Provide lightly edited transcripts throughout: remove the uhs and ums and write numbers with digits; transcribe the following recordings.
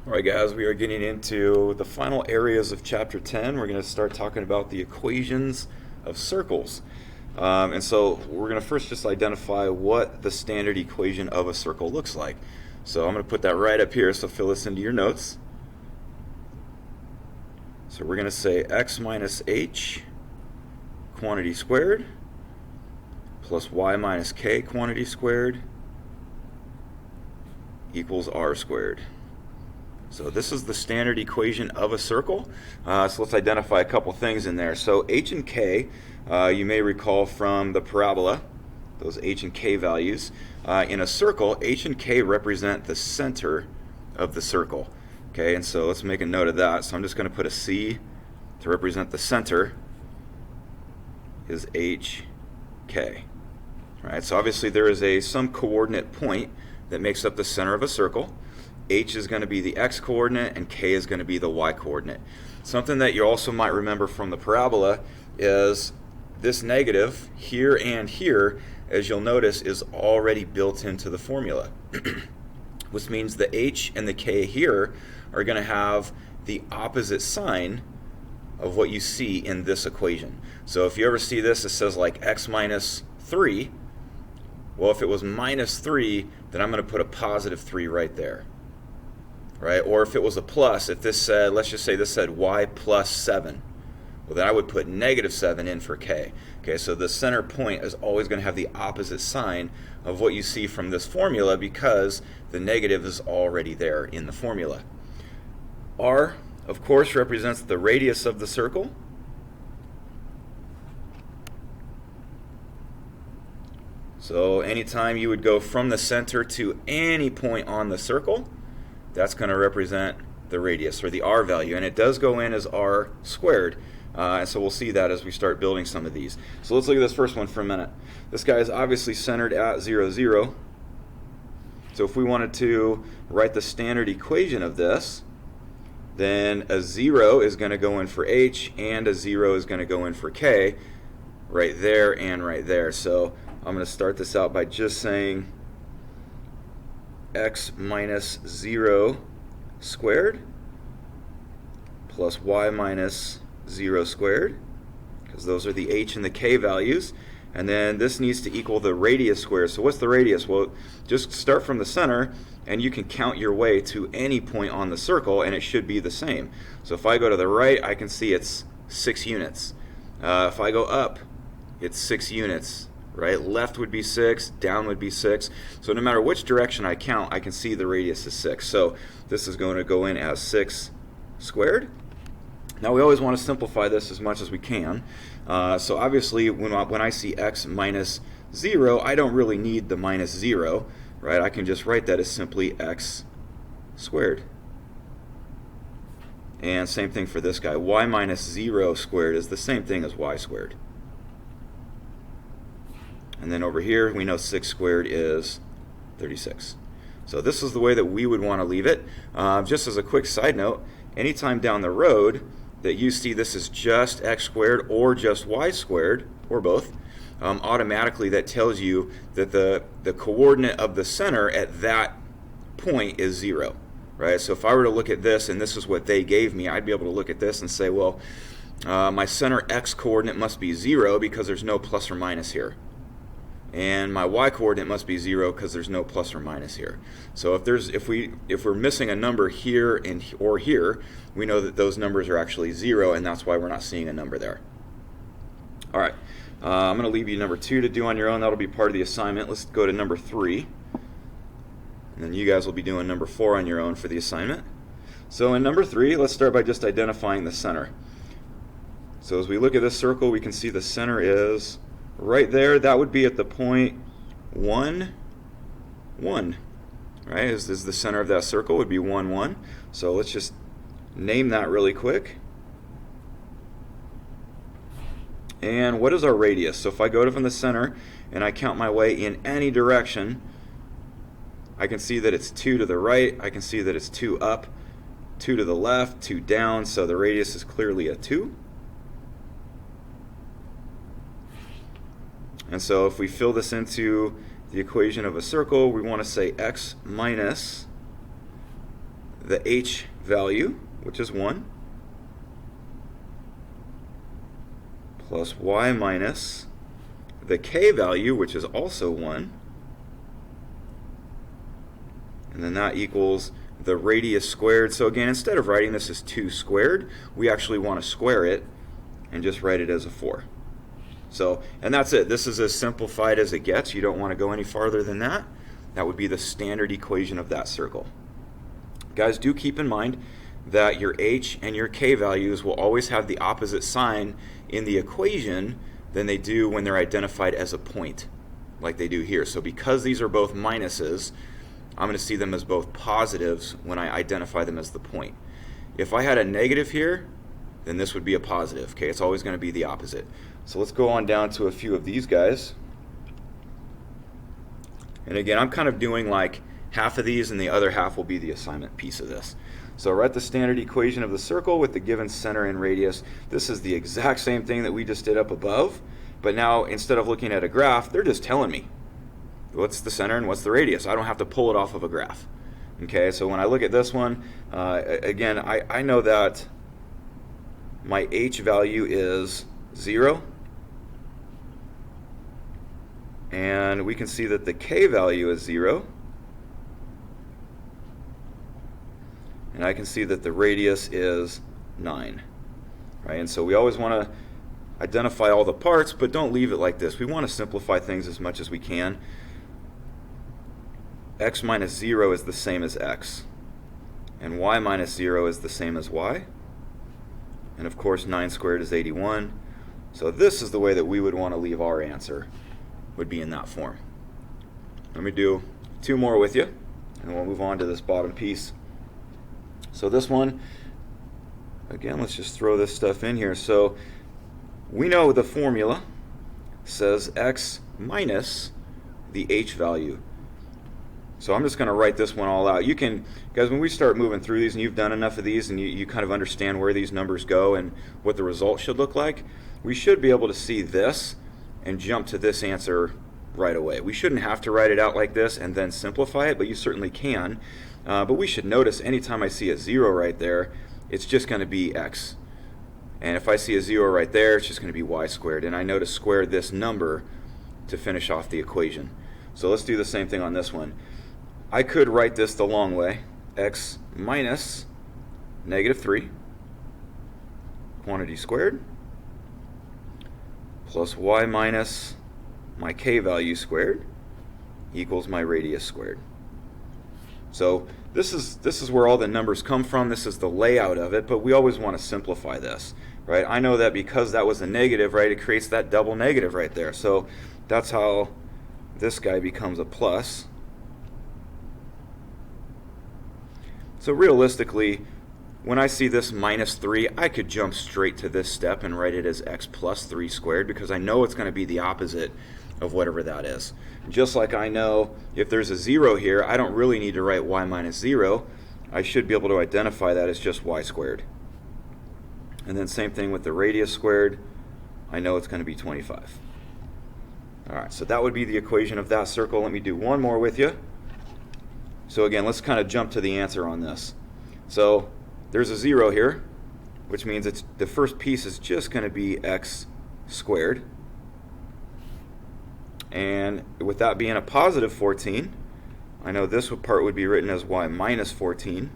All right, guys, we are getting into the final areas of Chapter 10. We're going to start talking about the equations of circles. And so we're going to first just identify what the standard equation of a circle looks like. So I'm going to put that right up here, so fill this into your notes. So we're going to say x minus h quantity squared plus y minus k quantity squared equals r squared. So this is the standard equation of a circle. So let's identify a couple things in there. So h and k, you may recall from the parabola, those h and k values. In a circle, h and k represent the center of the circle. Okay, and so let's make a note of that. So I'm just going to put a C to represent the center is h, k. All right, so obviously there is some coordinate point that makes up the center of a circle. H is going to be the x coordinate and k is going to be the y coordinate. Something that you also might remember from the parabola is this negative here and here, as you'll notice, is already built into the formula. Which means the h and the k here are going to have the opposite sign of what you see in this equation. So if you ever see this, it says like x minus 3. Well, if it was minus 3, then I'm going to put a positive 3 right there. Right? Or if it was a plus, if this said, let's just say this said y plus 7, well, then I would put negative 7 in for k. Okay, so the center point is always going to have the opposite sign of what you see from this formula because the negative is already there in the formula. R, of course, represents the radius of the circle. So anytime you would go from the center to any point on the circle, that's going to represent the radius, or the r value, and it does go in as r squared. And so we'll see that as we start building some of these. So let's look at this first one for a minute. This guy is obviously centered at 0, 0. So if we wanted to write the standard equation of this, then a 0 is going to go in for h, and a 0 is going to go in for k, right there and right there. So I'm going to start this out by just saying x minus 0 squared plus y minus 0 squared, because those are the h and the k values. And then this needs to equal the radius squared. So what's the radius? Well, just start from the center, and you can count your way to any point on the circle, and it should be the same. So if I go to the right, I can see it's 6 units. If I go up, it's 6 units. Right? Left would be 6, down would be 6. So no matter which direction I count, I can see the radius is 6. So this is going to go in as 6 squared. Now we always want to simplify this as much as we can. So obviously when I see x minus 0, I don't really need the minus 0. Right? I can just write that as simply x squared. And same thing for this guy. Y minus 0 squared is the same thing as y squared. And then over here, we know 6 squared is 36. So this is the way that we would want to leave it. Just as a quick side note, anytime down the road that you see this is just x squared or just y squared, or both, automatically that tells you that the coordinate of the center at that point is 0. Right? So if I were to look at this, and this is what they gave me, I'd be able to look at this and say, well, my center x coordinate must be 0 because there's no plus or minus here. And my y coordinate must be 0 because there's no plus or minus here. So if we're missing a number here or here, we know that those numbers are actually 0, and that's why we're not seeing a number there. All right, I'm going to leave you number 2 to do on your own. That'll be part of the assignment. Let's go to number 3, and then you guys will be doing number 4 on your own for the assignment. So in number 3, let's start by just identifying the center. So as we look at this circle, we can see the center is right there. That would be at the point 1, 1. Right? Is the center of that circle would be 1, 1. So let's just name that really quick. And what is our radius? So if I go from the center and I count my way in any direction, I can see that it's 2 to the right. I can see that it's 2 up, 2 to the left, 2 down. So the radius is clearly a 2. And so if we fill this into the equation of a circle, we want to say x minus the h value, which is 1, plus y minus the k value, which is also 1, and then that equals the radius squared. So again, instead of writing this as 2 squared, we actually want to square it and just write it as a 4. So, and that's it. This is as simplified as it gets. You don't want to go any farther than that. That would be the standard equation of that circle. Guys, do keep in mind that your h and your k values will always have the opposite sign in the equation than they do when they're identified as a point, like they do here. So because these are both minuses, I'm going to see them as both positives when I identify them as the point. If I had a negative here, then this would be a positive. Okay, it's always going to be the opposite. So let's go on down to a few of these guys. And again, I'm kind of doing like half of these and the other half will be the assignment piece of this. So write the standard equation of the circle with the given center and radius. This is the exact same thing that we just did up above, but now instead of looking at a graph, they're just telling me what's the center and what's the radius. I don't have to pull it off of a graph. Okay, so when I look at this one, again, I know that my h value is 0, and we can see that the k value is 0, and I can see that the radius is 9, right? And so we always want to identify all the parts, but don't leave it like this. We want to simplify things as much as we can. X minus 0 is the same as x, and y minus 0 is the same as y, and of course 9 squared is 81. So this is the way that we would want to leave our answer, would be in that form. Let me do 2 more with you, and we'll move on to this bottom piece. So this one, again, let's just throw this stuff in here. So we know the formula says x minus the h value. So I'm just going to write this one all out. You can, guys, when we start moving through these and you've done enough of these and you kind of understand where these numbers go and what the result should look like, we should be able to see this and jump to this answer right away. We shouldn't have to write it out like this and then simplify it, but you certainly can. But we should notice anytime I see a 0 right there, it's just going to be x. And if I see a 0 right there, it's just going to be y squared. And I know to square this number to finish off the equation. So let's do the same thing on this one. I could write this the long way, x minus negative 3 quantity squared plus y minus my k value squared equals my radius squared. So this is where all the numbers come from. This is the layout of it, but we always want to simplify this, right? I know that because that was a negative, right, it creates that double negative right there. So that's how this guy becomes a plus. So realistically, when I see this minus 3, I could jump straight to this step and write it as x plus 3 squared because I know it's going to be the opposite of whatever that is. Just like I know if there's a 0 here, I don't really need to write y minus 0. I should be able to identify that as just y squared. And then same thing with the radius squared. I know it's going to be 25. All right, so that would be the equation of that circle. Let me do one more with you. So again, let's kind of jump to the answer on this. So there's a 0 here, which means it's the first piece is just going to be x squared. And with that being a positive 14, I know this part would be written as y minus 14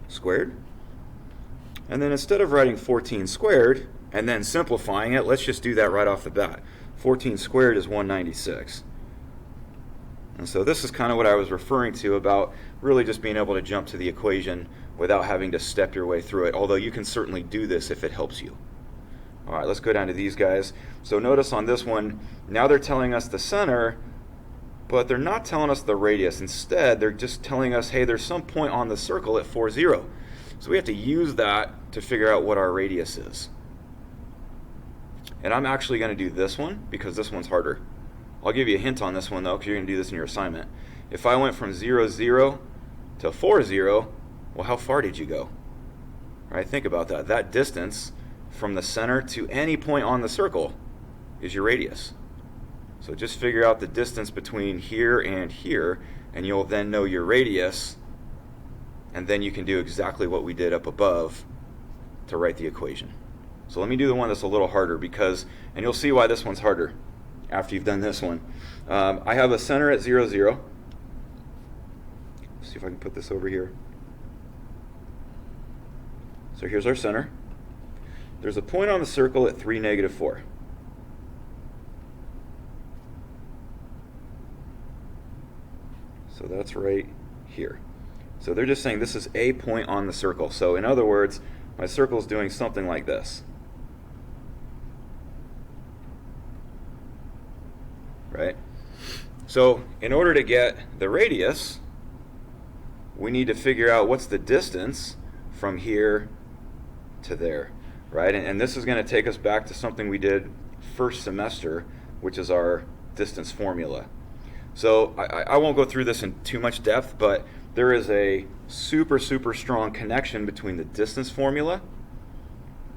squared. And then instead of writing 14 squared and then simplifying it, let's just do that right off the bat. 14 squared is 196. And so this is kind of what I was referring to about really just being able to jump to the equation without having to step your way through it, although you can certainly do this if it helps you. All right, let's go down to these guys. So notice on this one, now they're telling us the center, but they're not telling us the radius. Instead, they're just telling us, hey, there's some point on the circle at 4, 0. So we have to use that to figure out what our radius is. And I'm actually going to do this one because this one's harder. I'll give you a hint on this one, though, because you're going to do this in your assignment. If I went from 0, 0 to 4, 0, well, how far did you go? Right? Think about that. That distance from the center to any point on the circle is your radius. So just figure out the distance between here, and you'll then know your radius and then you can do exactly what we did up above to write the equation. So let me do the one that's a little harder because, and you'll see why this one's harder after you've done this one. I have a center at 0, 0. Let's see if I can put this over here. So here's our center. There's a point on the circle at 3, negative 4. So that's right here. So they're just saying this is a point on the circle. So in other words, my circle is doing something like this. Right? So in order to get the radius, we need to figure out what's the distance from here to there. Right? And this is going to take us back to something we did first semester, which is our distance formula. So I won't go through this in too much depth, but there is a super strong connection between the distance formula,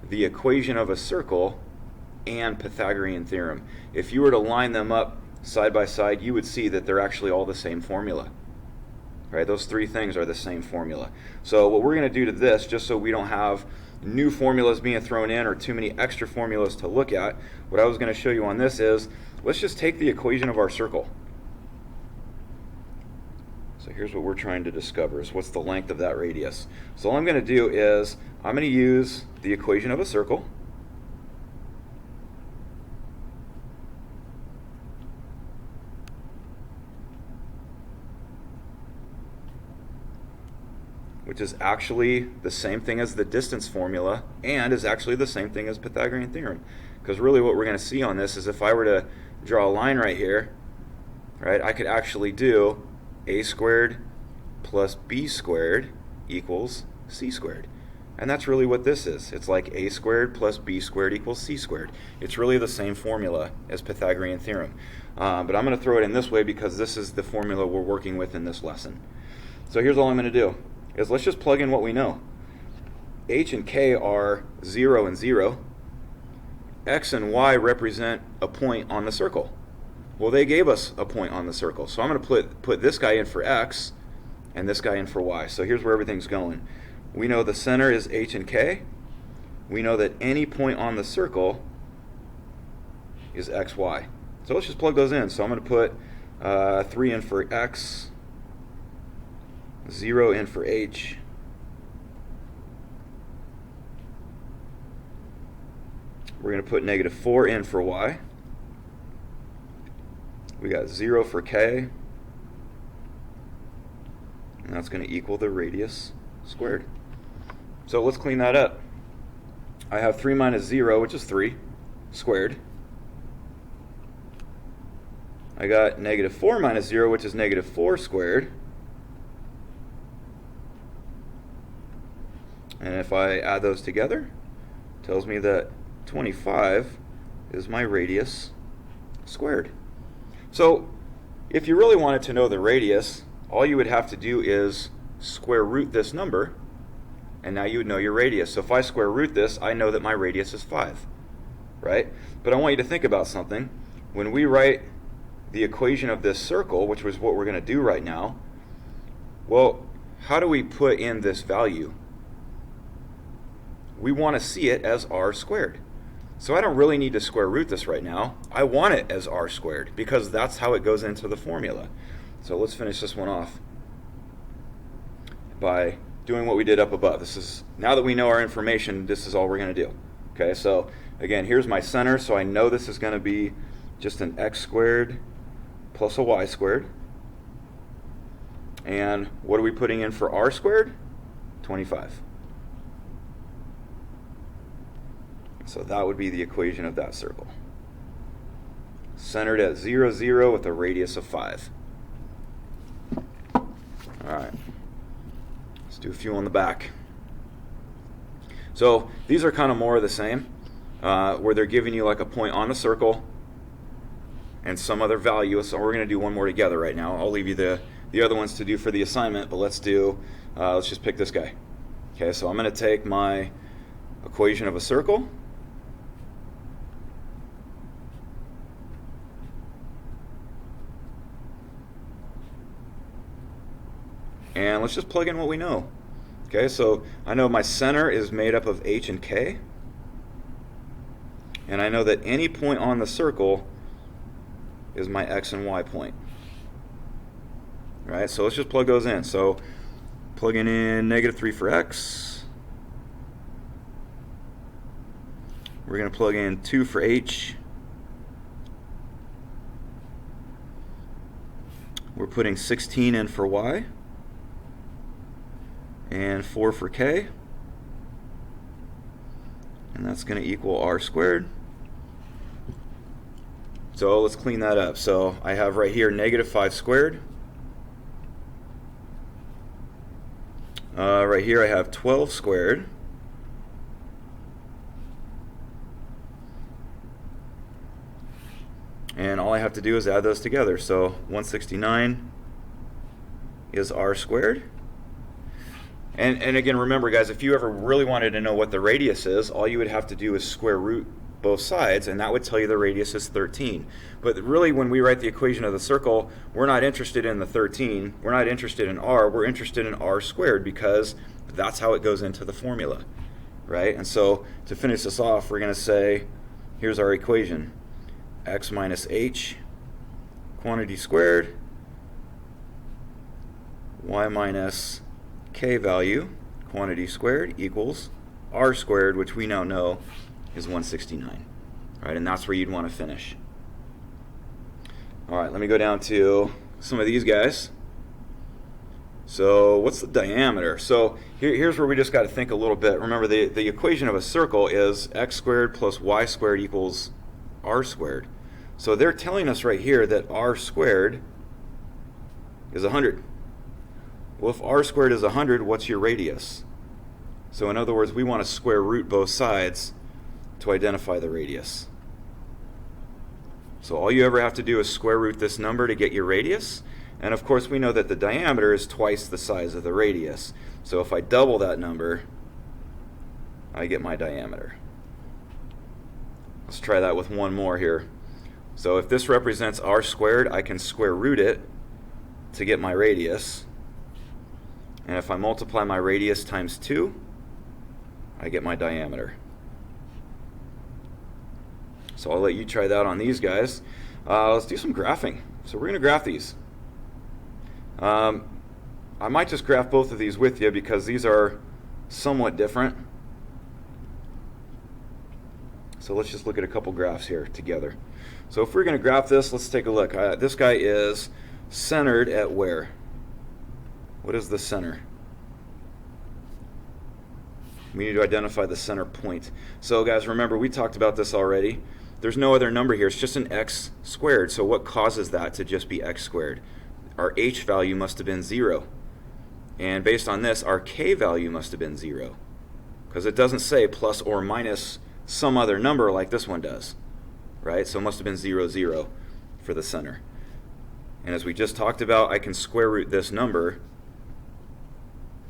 the equation of a circle, and Pythagorean theorem. If you were to line them up side by side, you would see that they're actually all the same formula. Right? Those three things are the same formula. So what we're going to do to this, just so we don't have new formulas being thrown in or too many extra formulas to look at, what I was going to show you on this is, let's just take the equation of our circle. So here's what we're trying to discover, is what's the length of that radius. So all I'm going to do is, I'm going to use the equation of a circle. Which is actually the same thing as the distance formula, and is actually the same thing as Pythagorean theorem. Because really what we're going to see on this is if I were to draw a line right here, right, I could actually do a squared plus b squared equals c squared. And that's really what this is. It's like a squared plus b squared equals c squared. It's really the same formula as Pythagorean theorem. But I'm going to throw it in this way because this is the formula we're working with in this lesson. So here's all I'm going to do, is let's just plug in what we know. H and K are 0 and 0. X and Y represent a point on the circle. Well, they gave us a point on the circle. So I'm going to put this guy in for X and this guy in for Y. So here's where everything's going. We know the center is H and K. We know that any point on the circle is X, Y. So let's just plug those in. So I'm going to put 3 in for X, 0 in for H, we're going to put negative 4 in for Y. We got 0 for K, and that's going to equal the radius squared. So let's clean that up. I have 3 minus 0, which is 3, squared. I got negative 4 minus 0, which is negative 4 squared. And if I add those together, it tells me that 25 is my radius squared. So if you really wanted to know the radius, all you would have to do is square root this number, and now you would know your radius. So if I square root this, I know that my radius is 5, right? But I want you to think about something. When we write the equation of this circle, which was what we're going to do right now, well, how do we put in this value? We want to see it as r squared. So I don't really need to square root this right now. I want it as r squared because that's how it goes into the formula. So let's finish this one off by doing what we did up above. This is, now that we know our information, this is all we're going to do. Okay, so again, here's my center, so I know this is going to be just an x squared plus a y squared. And what are we putting in for r squared? 25. So that would be the equation of that circle. Centered at 0, 0 with a radius of 5. All right. Let's do a few on the back. So these are kind of more of the same, where they're giving you like a point on the circle and some other value. So we're going to do one more together right now. I'll leave you the other ones to do for the assignment, but let's just pick this guy. Okay, so I'm going to take my equation of a circle. And let's just plug in what we know. Okay, so I know my center is made up of h and k, and I know that any point on the circle is my x and y point. All right, so let's just plug those in. So plugging in -3 for x. We're going to plug in 2 for h. We're putting 16 in for y. And 4 for k. And that's going to equal r squared. So let's clean that up. So I have right here -5 squared. Right here I have 12 squared. And all I have to do is add those together. So 169 is r squared. And again, remember guys, if you ever really wanted to know what the radius is, all you would have to do is square root both sides, and that would tell you the radius is 13. But really, when we write the equation of the circle, we're not interested in the 13. We're not interested in r. We're interested in r squared, because that's how it goes into the formula, right? And so to finish this off, we're going to say, here's our equation. X minus h, quantity squared, y minus k value, quantity squared, equals r squared, which we now know is 169. Right, and that's where you'd want to finish. All right, let me go down to some of these guys. So what's the diameter? So here's where we just got to think a little bit. Remember, the equation of a circle is x squared plus y squared equals r squared. So they're telling us right here that r squared is 100. Well, if r squared is 100, what's your radius? So in other words, we want to square root both sides to identify the radius. So all you ever have to do is square root this number to get your radius. And of course, we know that the diameter is twice the size of the radius. So if I double that number, I get my diameter. Let's try that with one more here. So if this represents r squared, I can square root it to get my radius. And if I multiply my radius times 2, I get my diameter. So I'll let you try that on these guys. Let's do some graphing. So we're going to graph these. I might just graph both of these with you because these are somewhat different. So let's just look at a couple graphs here together. So if we're going to graph this, let's take a look. This guy is centered at where? What is the center? We need to identify the center point. So guys, remember, we talked about this already. There's no other number here. It's just an x squared. So what causes that to just be x squared? Our h value must have been 0. And based on this, our k value must have been 0. Because it doesn't say plus or minus some other number like this one does. Right? So it must have been 0, 0 for the center. And as we just talked about, I can square root this number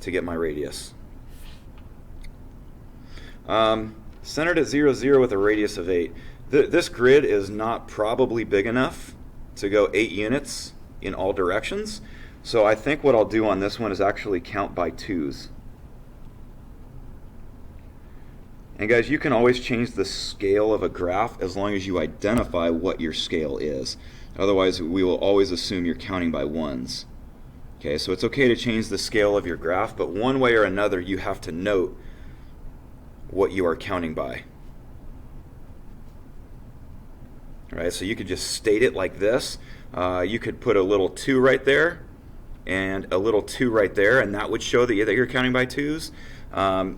to get my radius. Centered at 0, 0 with a radius of 8. This grid is not probably big enough to go 8 units in all directions. So I think what I'll do on this one is actually count by 2s. And guys, you can always change the scale of a graph as long as you identify what your scale is. Otherwise, we will always assume you're counting by 1s. Okay, so it's okay to change the scale of your graph, but one way or another, you have to note what you are counting by. All right, so you could just state it like this. You could put a little 2 right there and a little 2 right there, and that would show that you're counting by 2s.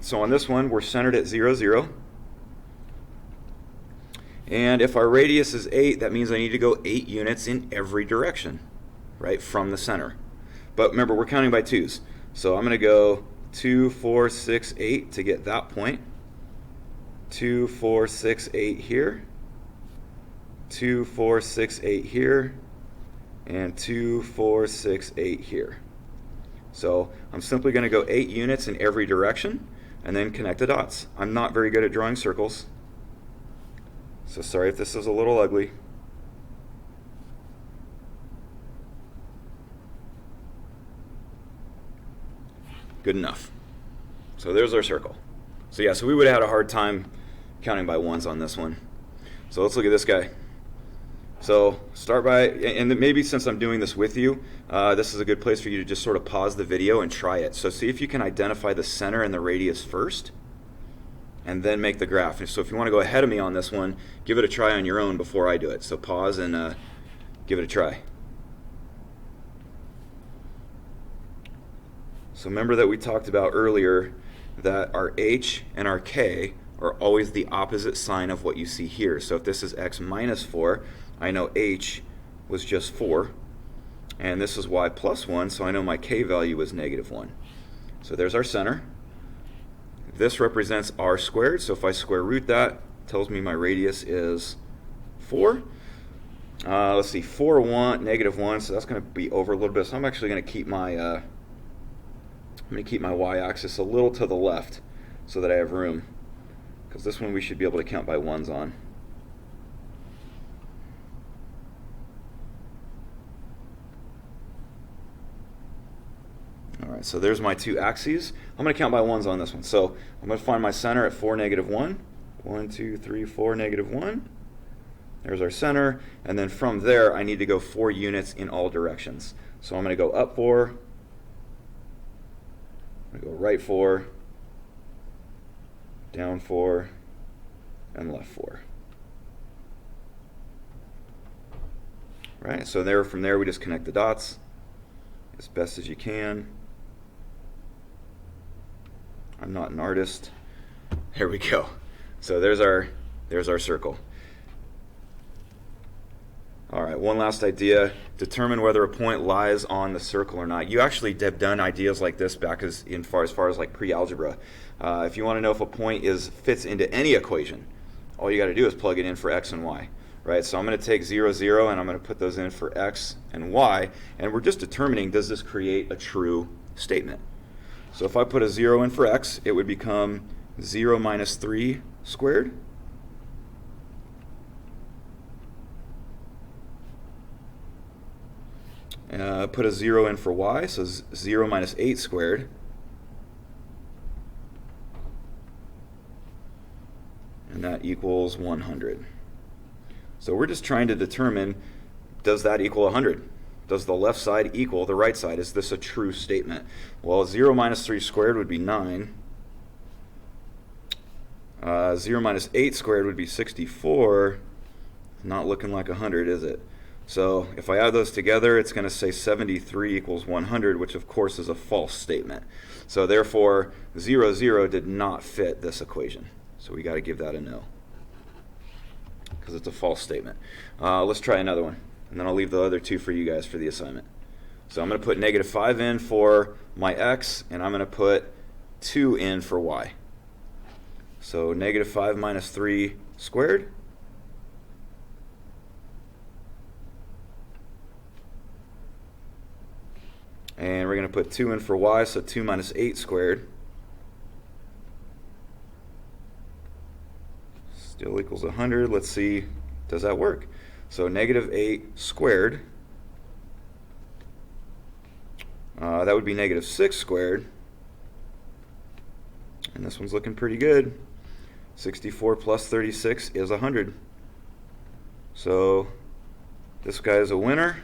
So on this one, we're centered at 0, 0. And if our radius is 8, that means I need to go 8 units in every direction, right, from the center. But remember, we're counting by 2s. So I'm going to go 2, 4, 6, 8 to get that point. 2, 4, 6, 8 here. 2, 4, 6, 8 here. And 2, 4, 6, 8 here. So I'm simply going to go 8 units in every direction and then connect the dots. I'm not very good at drawing circles, so sorry if this is a little ugly. Good enough. So there's our circle. So yeah, so we would have had a hard time counting by ones on this one. So let's look at this guy. So start by, and maybe since I'm doing this with you, this is a good place for you to just sort of pause the video and try it. So see if you can identify the center and the radius first, and then make the graph. So if you want to go ahead of me on this one, give it a try on your own before I do it. So pause and give it a try. So remember that we talked about earlier that our h and our k are always the opposite sign of what you see here. So if this is x minus 4, I know h was just 4, and this is y plus 1, so I know my k value was negative 1. So there's our center. This represents r squared, so if I square root that, it tells me my radius is 4. Let's see, 4, 1, negative 1, so that's going to be over a little bit. So I'm actually going to keep my y-axis a little to the left so that I have room, because this one we should be able to count by ones on. Alright, so there's my two axes. I'm going to count by ones on this one. So I'm going to find my center at 4, negative 1. 1, 2, 3, 4, negative 1. There's our center. And then from there, I need to go 4 units in all directions. So I'm going to go up 4. I'm going to go right 4. Down 4. And left 4. Right, so from there we just connect the dots as best as you can. I'm not an artist. There we go. So there's our circle. All right, one last idea. Determine whether a point lies on the circle or not. You actually have done ideas like this back as far as like pre-algebra. If you want to know if a point fits into any equation, all you got to do is plug it in for x and y. Right? So I'm going to take 0, 0, and I'm going to put those in for x and y, and we're just determining, does this create a true statement? So if I put a 0 in for x, it would become 0 minus 3 squared. Put a 0 in for y, so 0 minus 8 squared. And that equals 100. So we're just trying to determine, does that equal 100? Does the left side equal the right side? Is this a true statement? Well, 0 minus 3 squared would be 9. 0 minus 8 squared would be 64. Not looking like 100, is it? So if I add those together, it's going to say 73 equals 100, which of course is a false statement. So therefore, 0, 0 did not fit this equation. So we got to give that a no, because it's a false statement. Let's try another one, and then I'll leave the other two for you guys for the assignment. So I'm going to put negative 5 in for my x, and I'm going to put 2 in for y. So negative 5 minus 3 squared. And we're going to put 2 in for y, so 2 minus 8 squared. Still equals 100. Let's see, does that work? So negative 8 squared, that would be negative 6 squared. And this one's looking pretty good. 64 plus 36 is 100. So this guy is a winner.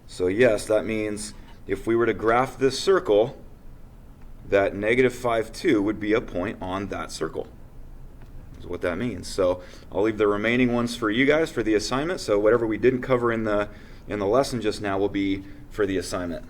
So yes, that means if we were to graph this circle, that negative 5, 2 would be a point on that circle. Is what that means. So I'll leave the remaining ones for you guys for the assignment. So whatever we didn't cover in the lesson just now will be for the assignment.